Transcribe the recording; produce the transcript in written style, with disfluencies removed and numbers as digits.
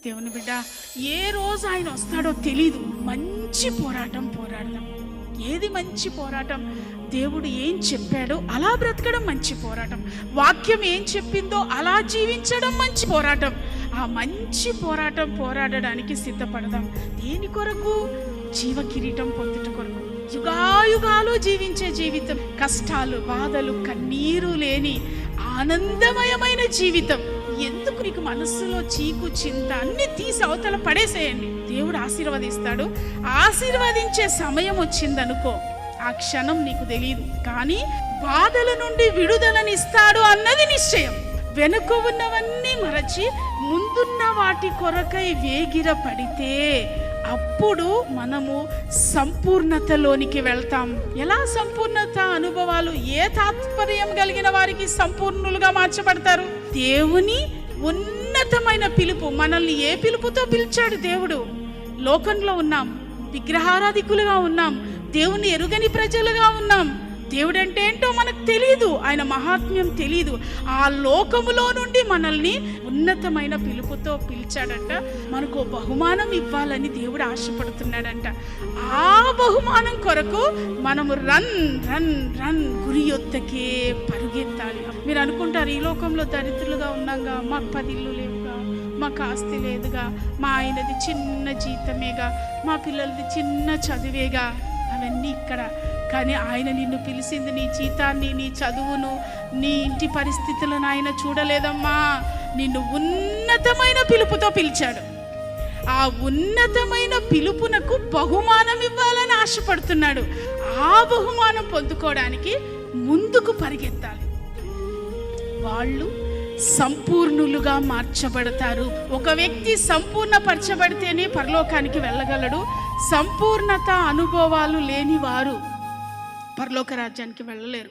దేవుని బిడ్డ, ఏ రోజు ఆయన వస్తాడో తెలీదు. మంచి పోరాటం పోరాడదాం. ఏది మంచి పోరాటం? దేవుడు ఏం చెప్పాడో అలా బ్రతకడం మంచి పోరాటం. వాక్యం ఏం చెప్పిందో అలా జీవించడం మంచి పోరాటం. ఆ మంచి పోరాటం పోరాడడానికి సిద్ధపడదాం. దేని కొరకు? జీవ కిరీటం పొందుట కొరకు. యుగాయుగాలు జీవించే జీవితం, కష్టాలు, బాధలు, కన్నీరు లేని ఆనందమయమైన జీవితం. ఎందుకు? నీకు మనస్సులో చీకు, చింత అన్ని తీసి అవతల పడేసేయండి. దేవుడు ఆశీర్వదిస్తాడు. ఆశీర్వదించే సమయం వచ్చిందనుకో, ఆ క్షణం నీకు తెలియదు, కానీ బాధల నుండి విడుదలనిస్తాడు అన్నది నిశ్చయం. వెనుక ఉన్నవన్నీ మరచి ముందున్న వాటి కొరకై వేగిర పడితే అప్పుడు మనము సంపూర్ణతలోనికి వెళ్తాం. ఎలా సంపూర్ణత అనుభవాలు? ఏ తాత్పర్యం కలిగిన వారికి సంపూర్ణులుగా మార్చబడతారు? దేవుని ఉన్నతమైన పిలుపు. మనల్ని ఏ పిలుపుతో పిలిచాడు దేవుడు? లోకంలో ఉన్నాం, విగ్రహారాధికులుగా ఉన్నాం, దేవుని ఎరుగని ప్రజలుగా ఉన్నాం. దేవుడు అంటే ఏంటో మనకు తెలియదు, ఆయన మహాత్మ్యం తెలియదు. ఆ లోకములో నుండి మనల్ని ఉన్నతమైన పిలుపుతో పిలిచాడంట. మనకు బహుమానం ఇవ్వాలని దేవుడు ఆశపడుతున్నాడంట. ఆ బహుమానం కొరకు మనము రన్ రన్ రన్ గురి యొద్దకే పరుగెత్తాలి. మీరు అనుకుంటారు, ఈ లోకంలో దరిద్రులుగా ఉన్నాగా, మాకు 10 ఇళ్ళు లేవుగా, మాకు ఆస్తి లేదుగా, మా ఆయనది చిన్న జీతమేగా, మా పిల్లలది చిన్న చదివేగా. అవన్నీ ఇక్కడ. కానీ ఆయన నిన్ను పిలిచింది నీ జీతాన్ని, నీ చదువును, నీ ఇంటి పరిస్థితులను ఆయన చూడలేదమ్మా. నిన్ను ఉన్నతమైన పిలుపుతో పిలిచాడు. ఆ ఉన్నతమైన పిలుపునకు బహుమానం ఇవ్వాలని ఆశపడుతున్నాడు. ఆ బహుమానం పొందుకోవడానికి ముందుకు పరిగెత్తాలి. వాళ్ళు సంపూర్ణులుగా మార్చబడతారు. ఒక వ్యక్తి సంపూర్ణపరచబడితేనే పరలోకానికి వెళ్ళగలడు. సంపూర్ణత అనుభవాలు లేని వారు పరలోక రాజ్యానికి వెళ్ళలేరు.